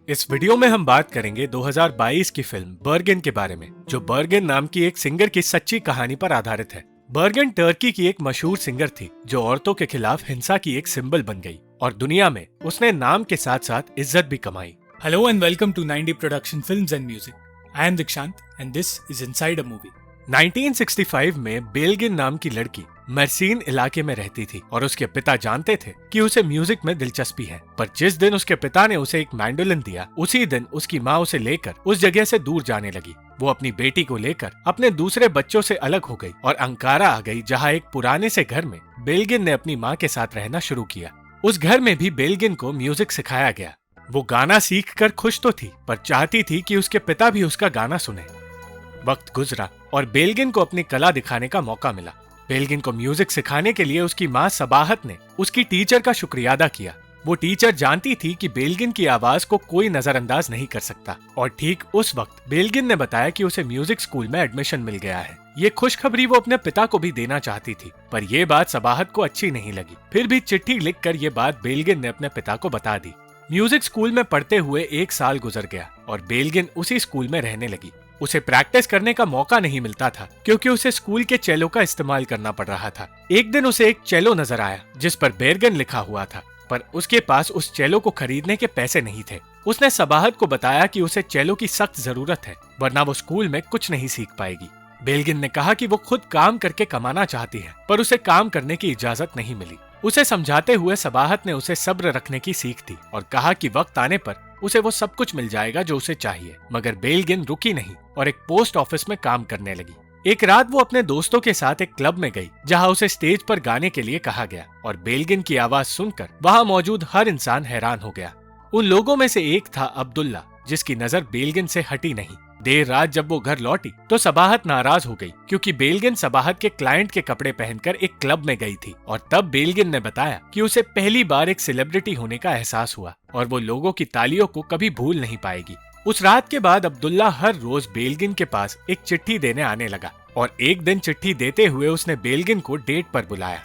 इस वीडियो में हम बात करेंगे 2022 की फिल्म बर्गेन के बारे में, जो बर्गेन नाम की एक सिंगर की सच्ची कहानी पर आधारित है। बर्गेन टर्की की एक मशहूर सिंगर थी जो औरतों के खिलाफ हिंसा की एक सिंबल बन गई और दुनिया में उसने नाम के साथ साथ इज्जत भी कमाई। Hello and welcome to 90 Production Films and Music. I am Dikshant and this is Inside a Movie. 1965 में बेल्गिन नाम की लड़की मर्सीन इलाके में रहती थी और उसके पिता जानते थे कि उसे म्यूजिक में दिलचस्पी है। पर जिस दिन उसके पिता ने उसे एक मैंडोलिन दिया, उसी दिन उसकी माँ उसे लेकर उस जगह से दूर जाने लगी। वो अपनी बेटी को लेकर अपने दूसरे बच्चों से अलग हो गई और अंकारा आ गई, जहाँ एक पुराने से घर में बेल्गिन ने अपनी माँ के साथ रहना शुरू किया। उस घर में भी बेल्गिन को म्यूजिक सिखाया गया। वो गाना सीख कर खुश तो थी, पर चाहती थी कि उसके पिता भी उसका गाना सुने। वक्त गुजरा और बेल्गिन को अपनी कला दिखाने का मौका मिला। बेल्गिन को म्यूजिक सिखाने के लिए उसकी माँ सबाहत ने उसकी टीचर का शुक्रिया अदा किया। वो टीचर जानती थी कि बेल्गिन की आवाज को कोई नजरअंदाज नहीं कर सकता और ठीक उस वक्त बेल्गिन ने बताया कि उसे म्यूजिक स्कूल में एडमिशन मिल गया है। ये खुशखबरी वो अपने पिता को भी देना चाहती थी, पर यह बात सबाहत को अच्छी नहीं लगी। फिर भी चिट्ठी लिखकर ये बात बेल्गिन ने अपने पिता को बता दी। म्यूजिक स्कूल में पढ़ते हुए 1 साल गुजर गया और बेल्गिन उसी स्कूल में रहने लगी। उसे प्रैक्टिस करने का मौका नहीं मिलता था क्योंकि उसे स्कूल के चेलो का इस्तेमाल करना पड़ रहा था। एक दिन उसे एक चेलो नजर आया जिस पर बेर्गन लिखा हुआ था, पर उसके पास उस चेलो को खरीदने के पैसे नहीं थे। उसने सबाहत को बताया कि उसे चेलो की सख्त जरूरत है, वरना वो स्कूल में कुछ नहीं सीख पाएगी। बेल्गिन ने कहा कि वो खुद काम करके कमाना चाहती है, पर उसे काम करने की इजाजत नहीं मिली। उसे समझाते हुए सबाहत ने उसे सब्र रखने की सीख दी और कहा कि वक्त आने पर उसे वो सब कुछ मिल जाएगा जो उसे चाहिए। मगर बेल्गिन रुकी नहीं और एक पोस्ट ऑफिस में काम करने लगी। एक रात वो अपने दोस्तों के साथ एक क्लब में गई जहां उसे स्टेज पर गाने के लिए कहा गया और बेल्गिन की आवाज सुनकर वहां मौजूद हर इंसान हैरान हो गया। उन लोगों में से एक था अब्दुल्ला, जिसकी नजर बेल्गिन से हटी नहीं। देर रात जब वो घर लौटी तो सबाहत नाराज हो गई क्योंकि बेल्गिन सबाहत के क्लाइंट के कपड़े पहनकर एक क्लब में गई थी और तब बेल्गिन ने बताया कि उसे पहली बार एक सेलिब्रिटी होने का एहसास हुआ और वो लोगों की तालियों को कभी भूल नहीं पाएगी। उस रात के बाद अब्दुल्ला हर रोज बेल्गिन के पास एक चिट्ठी देने आने लगा और एक दिन चिट्ठी देते हुए उसने बेल्गिन को डेट पर बुलाया।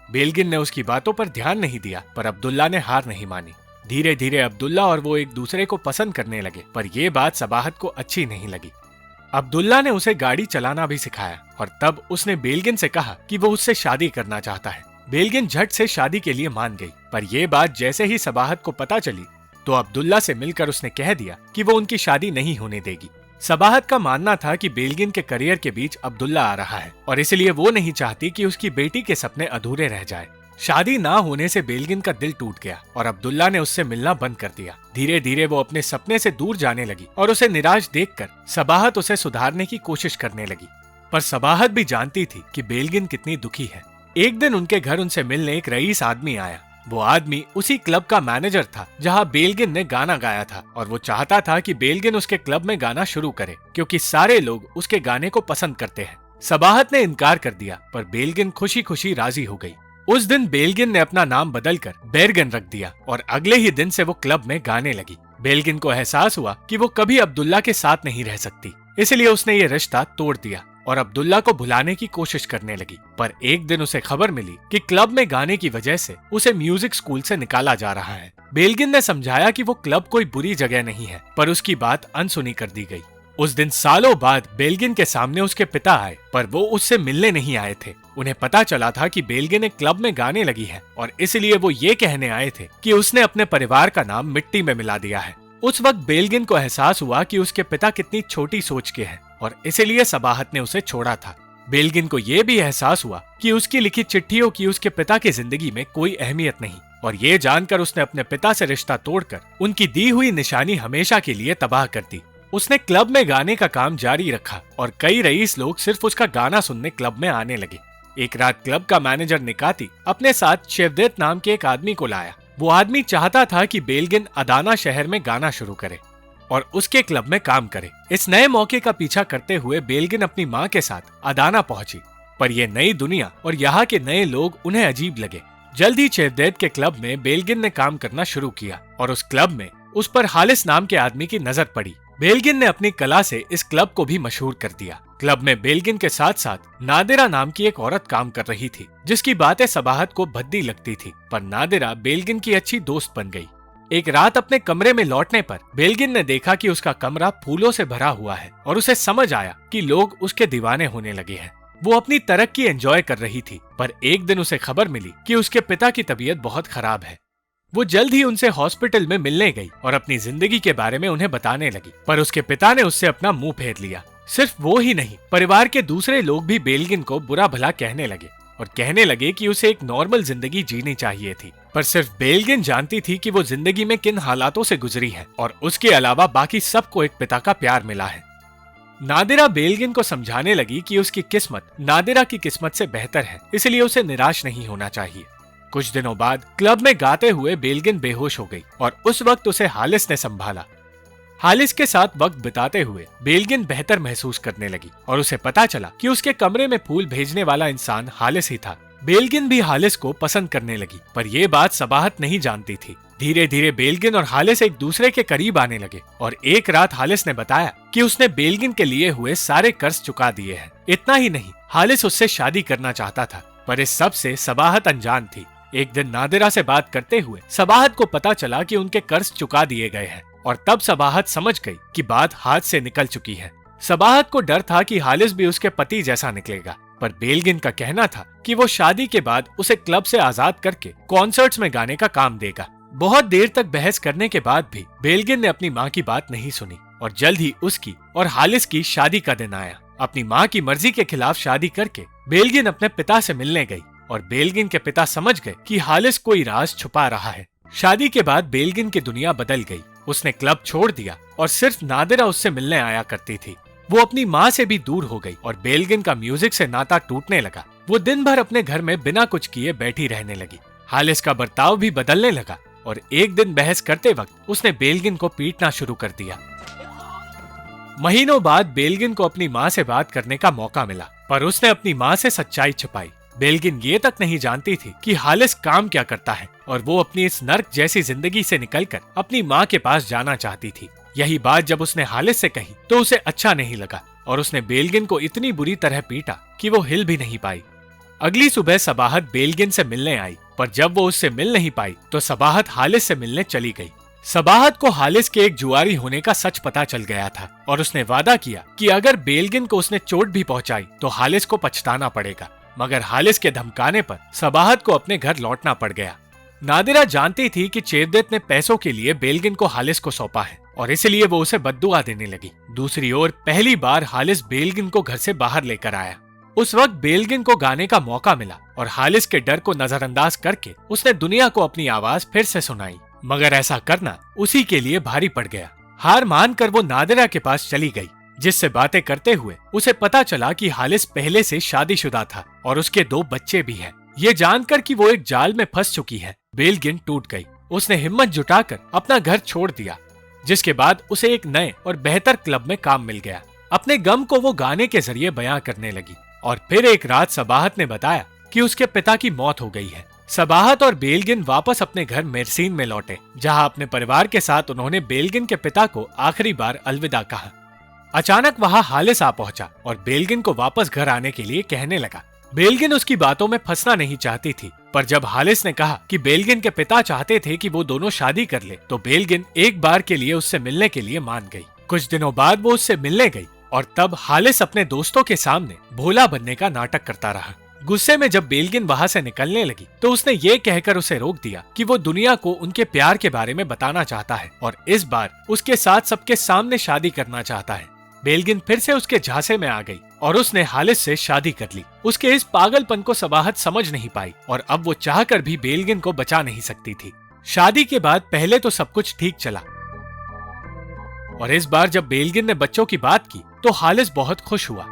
बेल्गिन ने उसकी बातों पर ध्यान नहीं दिया, पर अब्दुल्ला ने हार नहीं मानी। धीरे धीरे अब्दुल्ला और वो एक दूसरे को पसंद करने लगे, पर यह बात सबाहत को अच्छी नहीं लगी। अब्दुल्ला ने उसे गाड़ी चलाना भी सिखाया और तब उसने बेल्गिन से कहा कि वो उससे शादी करना चाहता है। बेल्गिन झट से शादी के लिए मान गई, पर यह बात जैसे ही सबाहत को पता चली तो अब्दुल्ला से मिलकर उसने कह दिया कि वो उनकी शादी नहीं होने देगी। सबाहत का मानना था कि बेल्गिन के करियर के बीच अब्दुल्ला आ रहा है और इसलिए वो नहीं चाहती कि उसकी बेटी के सपने अधूरे रह जाए। शादी ना होने से बेल्गिन का दिल टूट गया और अब्दुल्ला ने उससे मिलना बंद कर दिया। धीरे धीरे वो अपने सपने से दूर जाने लगी और उसे निराश देखकर सबाहत उसे सुधारने की कोशिश करने लगी। पर सबाहत भी जानती थी कि बेल्गिन कितनी दुखी है। एक दिन उनके घर उनसे मिलने एक रईस आदमी आया। वो आदमी उसी क्लब का मैनेजर था जहां बेल्गिन ने गाना गाया था और वो चाहता था कि बेल्गिन उसके क्लब में गाना शुरू करे क्योंकि सारे लोग उसके गाने को पसंद करते हैं। सबाहत ने इनकार कर दिया, पर बेल्गिन खुशी खुशी राजी हो गई। उस दिन बेल्गिन ने अपना नाम बदलकर बेर्गन रख दिया और अगले ही दिन से वो क्लब में गाने लगी। बेल्गिन को एहसास हुआ कि वो कभी अब्दुल्ला के साथ नहीं रह सकती, इसलिए उसने ये रिश्ता तोड़ दिया और अब्दुल्ला को भुलाने की कोशिश करने लगी। पर एक दिन उसे खबर मिली कि क्लब में गाने की वजह से उसे म्यूजिक स्कूल से निकाला जा रहा है। बेल्गिन ने समझाया कि वो क्लब कोई बुरी जगह नहीं है, पर उसकी बात अनसुनी कर दी गई। उस दिन सालों बाद बेल्गिन के सामने उसके पिता आए, पर वो उससे मिलने नहीं आए थे। उन्हें पता चला था कि बेल्गिन एक क्लब में गाने लगी है और इसलिए वो ये कहने आए थे कि उसने अपने परिवार का नाम मिट्टी में मिला दिया है। उस वक्त बेल्गिन को एहसास हुआ कि उसके पिता कितनी छोटी सोच के हैं और इसलिए सबाहत ने उसे छोड़ा था। बेल्गिन को ये भी एहसास हुआ कि उसकी लिखी चिट्ठियों की उसके पिता की जिंदगी में कोई अहमियत नहीं और ये जानकर उसने अपने पिता से रिश्ता तोड़कर उनकी दी हुई निशानी हमेशा के लिए तबाह कर दी। उसने क्लब में गाने का काम जारी रखा और कई रईस लोग सिर्फ उसका गाना सुनने क्लब में आने लगे। एक रात क्लब का मैनेजर निकाती अपने साथ शेवदेत नाम के एक आदमी को लाया। वो आदमी चाहता था कि बेल्गिन अदाना शहर में गाना शुरू करे और उसके क्लब में काम करे। इस नए मौके का पीछा करते हुए बेल्गिन अपनी माँ के साथ अदाना पहुंची, पर यह नई दुनिया और यहाँ के नए लोग उन्हें अजीब लगे। जल्द ही शेवदेत के क्लब में बेल्गिन ने काम करना शुरू किया और उस क्लब में उस पर हालिस नाम के आदमी की नजर पड़ी। बेल्गिन ने अपनी कला से इस क्लब को भी मशहूर कर दिया। क्लब में बेल्गिन के साथ साथ नादिरा नाम की एक औरत काम कर रही थी जिसकी बातें सबाहत को भद्दी लगती थी, पर नादिरा बेल्गिन की अच्छी दोस्त बन गई। एक रात अपने कमरे में लौटने पर बेल्गिन ने देखा कि उसका कमरा फूलों से भरा हुआ है और उसे समझ आया कि लोग उसके दीवाने होने लगे हैं। वो अपनी तरक्की एंजॉय कर रही थी, पर एक दिन उसे खबर मिली कि उसके पिता की तबीयत बहुत खराब है। वो जल्द ही उनसे हॉस्पिटल में मिलने गई और अपनी जिंदगी के बारे में उन्हें बताने लगी, पर उसके पिता ने उससे अपना मुंह फेर लिया। सिर्फ वो ही नहीं, परिवार के दूसरे लोग भी बेल्गिन को बुरा भला कहने लगे और कहने लगे कि उसे एक नॉर्मल जिंदगी जीनी चाहिए थी। पर सिर्फ बेल्गिन जानती थी कि वो जिंदगी में किन हालातों से गुजरी है और उसके अलावा बाकी सबको एक पिता का प्यार मिला है। नादिरा बेल्गिन को समझाने लगी कि उसकी किस्मत नादिरा की किस्मत से बेहतर है, इसलिए उसे निराश नहीं होना चाहिए। कुछ दिनों बाद क्लब में गाते हुए बेल्गिन बेहोश हो गई और उस वक्त उसे हालिस ने संभाला। हालिस के साथ वक्त बिताते हुए बेल्गिन बेहतर महसूस करने लगी और उसे पता चला कि उसके कमरे में फूल भेजने वाला इंसान हालिस ही था। बेल्गिन भी हालिस को पसंद करने लगी, पर यह बात सबाहत नहीं जानती थी। धीरे धीरे बेल्गिन और हालिस एक दूसरे के करीब आने लगे और एक रात हालिस ने बताया कि उसने बेल्गिन के लिए हुए सारे कर्ज चुका दिए हैं। इतना ही नहीं, हालिस उससे शादी करना चाहता था, पर इस सब से सबाहत अनजान थी। एक दिन नादिरा से बात करते हुए सबाहत को पता चला कि उनके कर्ज चुका दिए गए हैं और तब सबाहत समझ गई कि बात हाथ से निकल चुकी है। सबाहत को डर था कि हालिस भी उसके पति जैसा निकलेगा, पर बेल्गिन का कहना था कि वो शादी के बाद उसे क्लब से आजाद करके कॉन्सर्ट्स में गाने का काम देगा। बहुत देर तक बहस करने के बाद भी बेल्गिन ने अपनी माँ की बात नहीं सुनी और जल्द ही उसकी और हालिस की शादी का दिन आया। अपनी माँ की मर्जी के खिलाफ शादी करके बेल्गिन अपने पिता से मिलने गई और बेल्गिन के पिता समझ गए कि हालिस कोई राज छुपा रहा है। शादी के बाद बेल्गिन की दुनिया बदल गई। उसने क्लब छोड़ दिया और सिर्फ नादिरा उससे मिलने आया करती थी। वो अपनी माँ से भी दूर हो गई और बेल्गिन का म्यूजिक से नाता टूटने लगा। वो दिन भर अपने घर में बिना कुछ किए बैठी रहने लगी। हालिस का बर्ताव भी बदलने लगा और एक दिन बहस करते वक्त उसने बेल्गिन को पीटना शुरू कर दिया। महीनों बाद बेल्गिन को अपनी माँ से बात करने का मौका मिला, पर उसने अपनी माँ से सच्चाई छुपाई। बेल्गिन ये तक नहीं जानती थी कि हालिस काम क्या करता है और वो अपनी इस नर्क जैसी जिंदगी से निकलकर अपनी माँ के पास जाना चाहती थी। यही बात जब उसने हालिस से कही तो उसे अच्छा नहीं लगा और उसने बेल्गिन को इतनी बुरी तरह पीटा कि वो हिल भी नहीं पाई। अगली सुबह सबाहत बेल्गिन से मिलने आई, पर जब वो उससे मिल नहीं पाई तो सबाहत हालिस से मिलने चली गई। सबाहत को हालिस के एक जुआरी होने का सच पता चल गया था और उसने वादा किया कि अगर बेल्गिन को उसने चोट भी पहुंचाई तो हालिस को पछताना पड़ेगा। मगर हालिस के धमकाने पर सबाहत को अपने घर लौटना पड़ गया। नादिरा जानती थी कि चेवदेत ने पैसों के लिए बेल्गिन को हालिस को सौंपा है और इसलिए वो उसे बद्दुआ देने लगी। दूसरी ओर पहली बार हालिस बेल्गिन को घर से बाहर लेकर आया। उस वक्त बेल्गिन को गाने का मौका मिला और हालिस के डर को नजरअंदाज करके उसने दुनिया को अपनी आवाज फिर से सुनाई। मगर ऐसा करना उसी के लिए भारी पड़ गया। हार मानकर वो नादिरा के पास चली गई, जिससे बातें करते हुए उसे पता चला कि हालिस पहले से शादीशुदा था और उसके 2 बच्चे भी हैं। ये जानकर कि वो एक जाल में फंस चुकी है, बेल्गिन टूट गई। उसने हिम्मत जुटाकर अपना घर छोड़ दिया, जिसके बाद उसे एक नए और बेहतर क्लब में काम मिल गया। अपने गम को वो गाने के जरिए बयां करने लगी और फिर एक रात सबाहत ने बताया कि उसके पिता की मौत हो गई है। सबाहत और बेल्गिन वापस अपने घर मेर्सीन में लौटे, जहां अपने परिवार के साथ उन्होंने बेल्गिन के पिता को आखिरी बार अलविदा कहा। अचानक वहां हालिस आ पहुंचा और बेल्गिन को वापस घर आने के लिए कहने लगा। बेल्गिन उसकी बातों में फंसना नहीं चाहती थी, पर जब हालिस ने कहा कि बेल्गिन के पिता चाहते थे कि वो दोनों शादी कर ले, तो बेल्गिन एक बार के लिए उससे मिलने के लिए मान गई। कुछ दिनों बाद वो उससे मिलने गई और तब हालिस अपने दोस्तों के सामने भोला बनने का नाटक करता रहा। गुस्से में जब बेल्गिन वहां से निकलने लगी तो उसने ये कहकर उसे रोक दिया कि वो दुनिया को उनके प्यार के बारे में बताना चाहता है और इस बार उसके साथ सबके सामने शादी करना चाहता है। बेल्गिन फिर से उसके झांसे में आ गई और उसने हालिस से शादी कर ली। उसके इस पागलपन को सबाहत समझ नहीं पाई और अब वो चाहकर भी बेल्गिन को बचा नहीं सकती थी। शादी के बाद पहले तो सब कुछ ठीक चला और इस बार जब बेल्गिन ने बच्चों की बात की तो हालिस बहुत खुश हुआ।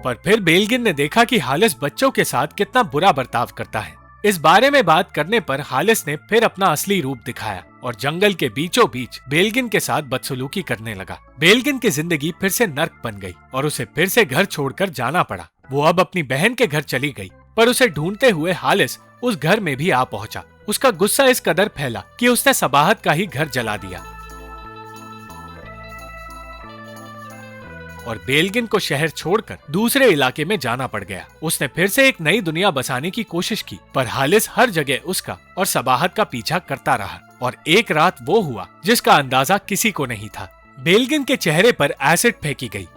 पर फिर बेल्गिन ने देखा कि हालिस बच्चों के साथ कितना बुरा बर्ताव करता है। इस बारे में बात करने पर हालिस ने फिर अपना असली रूप दिखाया और जंगल के बीचों बीच बेल्गिन के साथ बदसलूकी करने लगा। बेल्गिन की जिंदगी फिर से नर्क बन गई और उसे फिर से घर छोड़कर जाना पड़ा। वो अब अपनी बहन के घर चली गई, पर उसे ढूंढते हुए हालिस उस घर में भी आ पहुंचा। उसका गुस्सा इस कदर फैला कि उसने सबाहत का ही घर जला दिया। और बेलगिन को शहर छोड़कर दूसरे इलाके में जाना पड़ गया। उसने फिर से एक नई दुनिया बसाने की कोशिश की, पर हालिस हर जगह उसका और सबाहत का पीछा करता रहा और एक रात वो हुआ जिसका अंदाजा किसी को नहीं था। बेलगिन के चेहरे पर एसिड फेंकी गई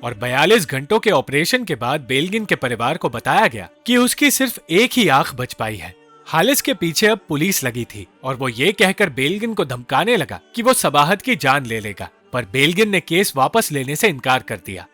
और 42 घंटों के ऑपरेशन के बाद बेलगिन के परिवार को बताया गया कि उसकी सिर्फ एक ही आंख बच पाई है। हालिस के पीछे अब पुलिस लगी थी और वो ये कहकर बेलगिन को धमकाने लगा कि वो सबाहत की जान ले लेगा, पर बेलगिन ने केस वापस लेने से इनकार कर दिया।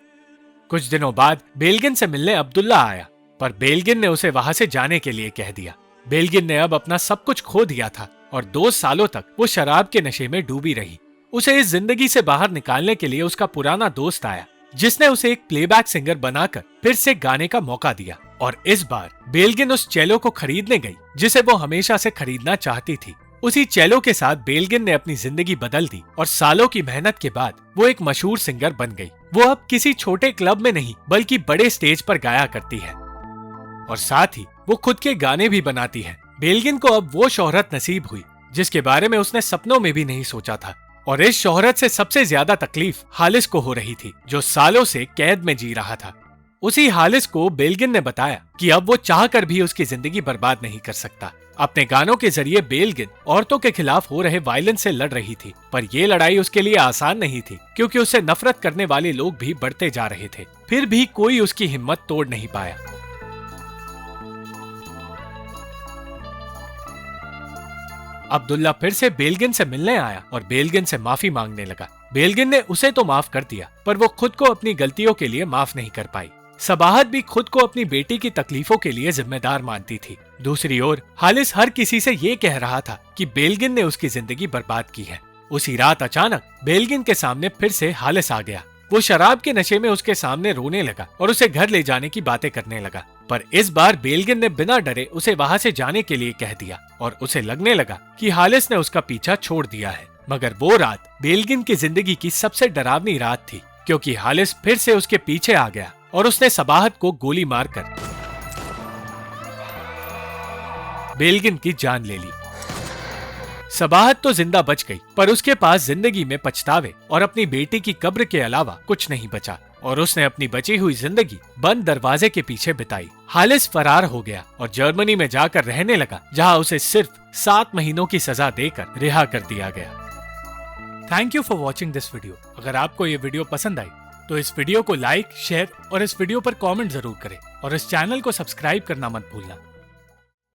कुछ दिनों बाद बेलगिन से मिलने अब्दुल्ला आया, पर बेलगिन ने उसे वहां से जाने के लिए कह दिया। बेलगिन ने अब अपना सब कुछ खो दिया था और 2 सालों तक वो शराब के नशे में डूबी रही। उसे इस जिंदगी से बाहर निकालने के लिए उसका पुराना दोस्त आया, जिसने उसे एक प्लेबैक सिंगर बनाकर फिर से गाने का मौका दिया। और इस बार बेलगिन उस चेलो को खरीदने गई जिसे वो हमेशा से खरीदना चाहती थी। उसी चेलो के साथ बेलगिन ने अपनी जिंदगी बदल दी और सालों की मेहनत के बाद वो एक मशहूर सिंगर बन गई। वो अब किसी छोटे क्लब में नहीं बल्कि बड़े स्टेज पर गाया करती है और साथ ही वो खुद के गाने भी बनाती है। बेलगिन को अब वो शोहरत नसीब हुई जिसके बारे में उसने सपनों में भी नहीं सोचा था, और इस शोहरत से सबसे ज्यादा तकलीफ हालिस को हो रही थी, जो सालों से कैद में जी रहा था। उसी हालिस को बेलगिन ने बताया कि अब वो चाहकर भी उसकी जिंदगी बर्बाद नहीं कर सकता। अपने गानों के जरिए बेलगिन औरतों के खिलाफ हो रहे वायलेंस से लड़ रही थी, पर ये लड़ाई उसके लिए आसान नहीं थी क्योंकि उसे नफरत करने वाले लोग भी बढ़ते जा रहे थे। फिर भी कोई उसकी हिम्मत तोड़ नहीं पाया। अब्दुल्ला फिर से बेलगिन से मिलने आया और बेलगिन से माफी मांगने लगा। बेलगिन ने उसे तो माफ कर दिया, पर वो खुद को अपनी गलतियों के लिए माफ नहीं कर पाई। सबाहत भी खुद को अपनी बेटी की तकलीफों के लिए जिम्मेदार मानती थी। दूसरी ओर हालिस हर किसी से ये कह रहा था कि बेलगिन ने उसकी जिंदगी बर्बाद की है। उसी रात अचानक बेलगिन के सामने फिर से हालिस आ गया। वो शराब के नशे में उसके सामने रोने लगा और उसे घर ले जाने की बातें करने लगा, पर इस बार बेलगिन ने बिना डरे उसे वहां से जाने के लिए कह दिया और उसे लगने लगा कि हालिस ने उसका पीछा छोड़ दिया है। मगर वो रात बेलगिन की जिंदगी की सबसे डरावनी रात थी, क्योंकि हालिस फिर से उसके पीछे आ गया और उसने सबाहत को गोली मारकर बेलगिन की जान ले ली। सबाहत तो जिंदा बच गई, पर उसके पास जिंदगी में पछतावे और अपनी बेटी की कब्र के अलावा कुछ नहीं बचा और उसने अपनी बची हुई जिंदगी बंद दरवाजे के पीछे बिताई। हालिस फरार हो गया और जर्मनी में जाकर रहने लगा, जहां उसे सिर्फ 7 महीनों की सजा देकर रिहा कर दिया गया। Thank you for watching this video. अगर आपको ये वीडियो पसंद आई तो इस वीडियो को लाइक, शेयर और इस वीडियो पर कमेंट जरूर करें और इस चैनल को सब्सक्राइब करना मत भूलना।